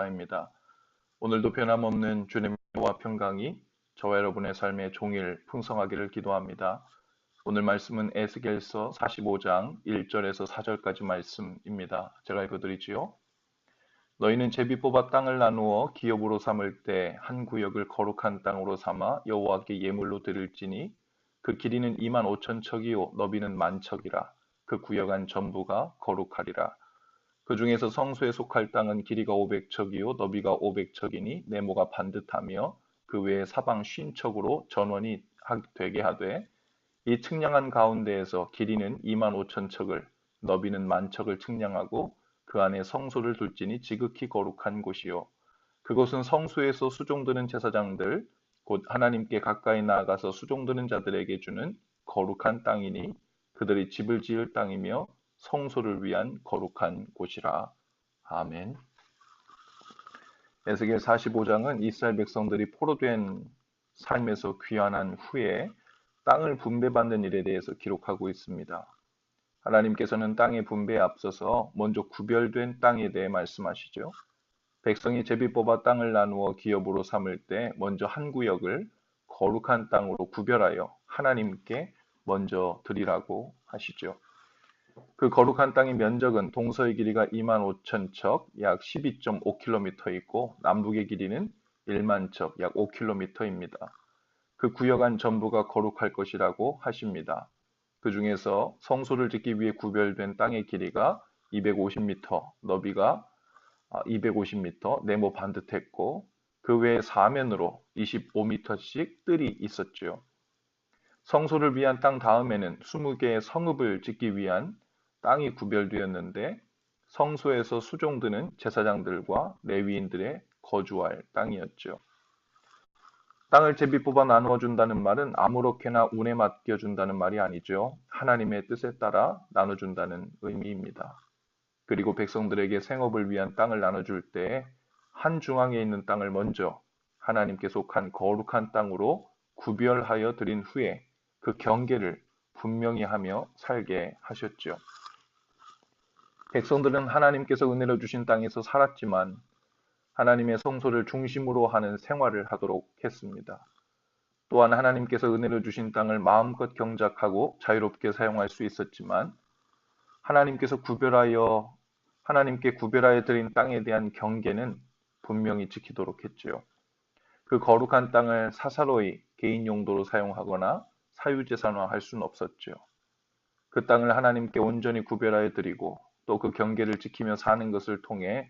입니다. 오늘도 변함없는 주님과 평강이 저와 여러분의 삶의 종일 풍성하기를 기도합니다. 오늘 말씀은 에스겔서 45장 1절에서 4절까지 말씀입니다. 제가 읽어드리지요. 너희는 제비 뽑아 땅을 나누어 기업으로 삼을 때 한 구역을 거룩한 땅으로 삼아 여호와께 예물로 드릴지니 그 길이는 2만 5천 척이요 너비는 만 척이라. 그 구역 안 전부가 거룩하리라. 그 중에서 성소에 속할 땅은 길이가 500척이요 너비가 500척이니 네모가 반듯하며 그 외에 사방 50척으로 전원이 되게 하되 이 측량한 가운데에서 길이는 2만 5천 척을 너비는 만 척을 측량하고 그 안에 성소를 둘지니 지극히 거룩한 곳이요 그곳은 성소에서 수종드는 제사장들 곧 하나님께 가까이 나아가서 수종드는 자들에게 주는 거룩한 땅이니 그들이 집을 지을 땅이며 성소를 위한 거룩한 곳이라. 아멘. 에스겔 45장은 이스라엘 백성들이 포로된 삶에서 귀환한 후에 땅을 분배받는 일에 대해서 기록하고 있습니다. 하나님께서는 땅의 분배에 앞서서 먼저 구별된 땅에 대해 말씀하시죠. 백성이 제비 뽑아 땅을 나누어 기업으로 삼을 때 먼저 한 구역을 거룩한 땅으로 구별하여 하나님께 먼저 드리라고 하시죠. 그 거룩한 땅의 면적은 동서의 길이가 2만 5천 척, 약 12.5km 있고 남북의 길이는 1만 척, 약 5km입니다. 그 구역 안 전부가 거룩할 것이라고 하십니다. 그 중에서 성소를 짓기 위해 구별된 땅의 길이가 250m, 너비가 250m, 네모 반듯했고 그 외에 사면으로 25m씩 뜰이 있었죠. 성소를 위한 땅 다음에는 20개의 성읍을 짓기 위한 땅이 구별되었는데 성소에서 수종드는 제사장들과 레위인들의 거주할 땅이었죠. 땅을 제비 뽑아 나누어 준다는 말은 아무렇게나 운에 맡겨 준다는 말이 아니죠. 하나님의 뜻에 따라 나눠준다는 의미입니다. 그리고 백성들에게 생업을 위한 땅을 나눠줄 때 한 중앙에 있는 땅을 먼저 하나님께 속한 거룩한 땅으로 구별하여 드린 후에 그 경계를 분명히 하며 살게 하셨죠. 백성들은 하나님께서 은혜로 주신 땅에서 살았지만 하나님의 성소를 중심으로 하는 생활을 하도록 했습니다. 또한 하나님께서 은혜로 주신 땅을 마음껏 경작하고 자유롭게 사용할 수 있었지만 하나님께 구별하여 드린 땅에 대한 경계는 분명히 지키도록 했지요. 그 거룩한 땅을 사사로이 개인 용도로 사용하거나 사유재산화할 수는 없었죠. 그 땅을 하나님께 온전히 구별하여 드리고 또 그 경계를 지키며 사는 것을 통해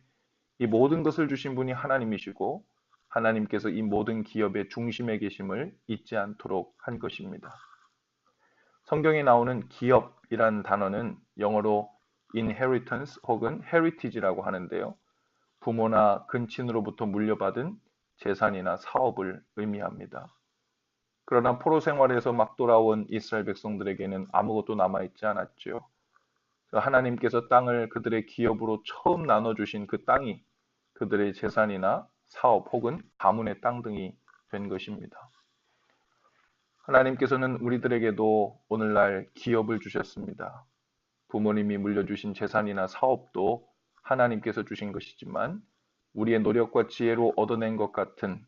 이 모든 것을 주신 분이 하나님이시고 하나님께서 이 모든 기업의 중심에 계심을 잊지 않도록 한 것입니다. 성경에 나오는 기업이란 단어는 영어로 inheritance 혹은 heritage라고 하는데요. 부모나 근친으로부터 물려받은 재산이나 사업을 의미합니다. 그러나 포로 생활에서 막 돌아온 이스라엘 백성들에게는 아무것도 남아있지 않았죠. 하나님께서 땅을 그들의 기업으로 처음 나눠주신 그 땅이 그들의 재산이나 사업 혹은 가문의 땅 등이 된 것입니다. 하나님께서는 우리들에게도 오늘날 기업을 주셨습니다. 부모님이 물려주신 재산이나 사업도 하나님께서 주신 것이지만 우리의 노력과 지혜로 얻어낸 것 같은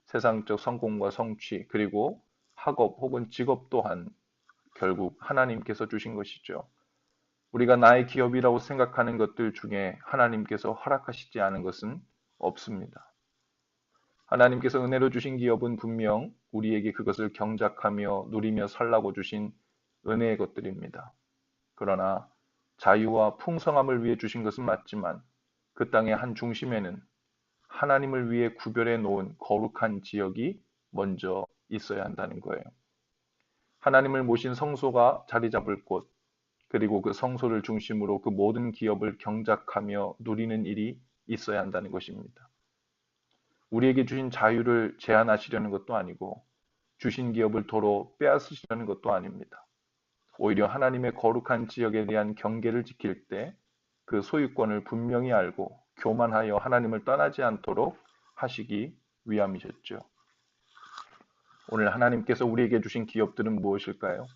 세상적 성공과 성취 그리고 학업 혹은 직업 또한 결국 하나님께서 주신 것이죠. 우리가 나의 기업이라고 생각하는 것들 중에 하나님께서 허락하시지 않은 것은 없습니다. 하나님께서 은혜로 주신 기업은 분명 우리에게 그것을 경작하며 누리며 살라고 주신 은혜의 것들입니다. 그러나 자유와 풍성함을 위해 주신 것은 맞지만 그 땅의 한 중심에는 하나님을 위해 구별해 놓은 거룩한 지역이 먼저 있어야 한다는 거예요. 하나님을 모신 성소가 자리 잡을 곳, 그리고 그 성소를 중심으로 그 모든 기업을 경작하며 누리는 일이 있어야 한다는 것입니다. 우리에게 주신 자유를 제한하시려는 것도 아니고 주신 기업을 도로 빼앗으시려는 것도 아닙니다. 오히려 하나님의 거룩한 지역에 대한 경계를 지킬 때 그 소유권을 분명히 알고 교만하여 하나님을 떠나지 않도록 하시기 위함이셨죠. 오늘 하나님께서 우리에게 주신 기업들은 무엇일까요?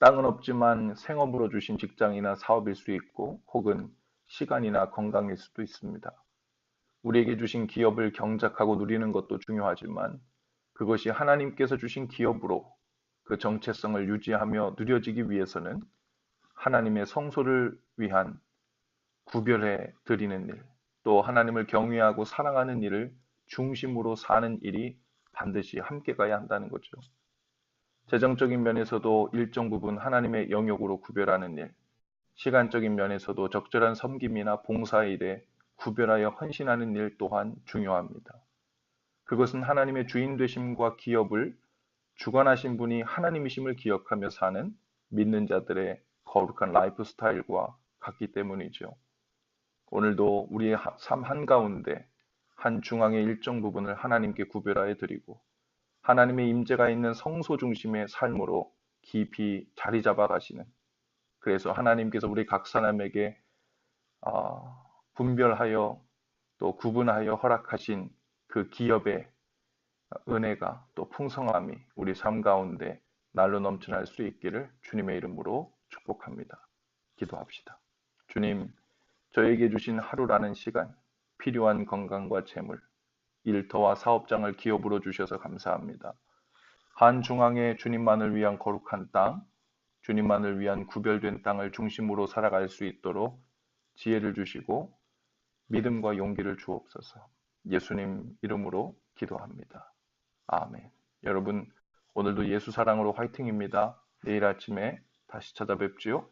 땅은 없지만 생업으로 주신 직장이나 사업일 수 있고 혹은 시간이나 건강일 수도 있습니다. 우리에게 주신 기업을 경작하고 누리는 것도 중요하지만 그것이 하나님께서 주신 기업으로 그 정체성을 유지하며 누려지기 위해서는 하나님의 성소를 위한 구별해 드리는 일, 또 하나님을 경외하고 사랑하는 일을 중심으로 사는 일이 반드시 함께 가야 한다는 거죠. 재정적인 면에서도 일정 부분 하나님의 영역으로 구별하는 일, 시간적인 면에서도 적절한 섬김이나 봉사의 일에 구별하여 헌신하는 일 또한 중요합니다. 그것은 하나님의 주인 되심과 기업을 주관하신 분이 하나님이심을 기억하며 사는 믿는 자들의 거룩한 라이프 스타일과 같기 때문이죠. 오늘도 우리의 삶 한가운데 한 중앙의 일정 부분을 하나님께 구별하여 드리고 하나님의 임재가 있는 성소 중심의 삶으로 깊이 자리 잡아 가시는, 그래서 하나님께서 우리 각 사람에게 분별하여 또 구분하여 허락하신 그 기업의 은혜가 또 풍성함이 우리 삶 가운데 날로 넘쳐날 수 있기를 주님의 이름으로 축복합니다. 기도합시다. 주님, 저에게 주신 하루라는 시간, 필요한 건강과 재물, 일터와 사업장을 기업으로 주셔서 감사합니다. 한 중앙에 주님만을 위한 거룩한 땅, 주님만을 위한 구별된 땅을 중심으로 살아갈 수 있도록 지혜를 주시고 믿음과 용기를 주옵소서. 예수님 이름으로 기도합니다. 아멘. 여러분, 오늘도 예수 사랑으로 화이팅입니다. 내일 아침에 다시 찾아뵙지요.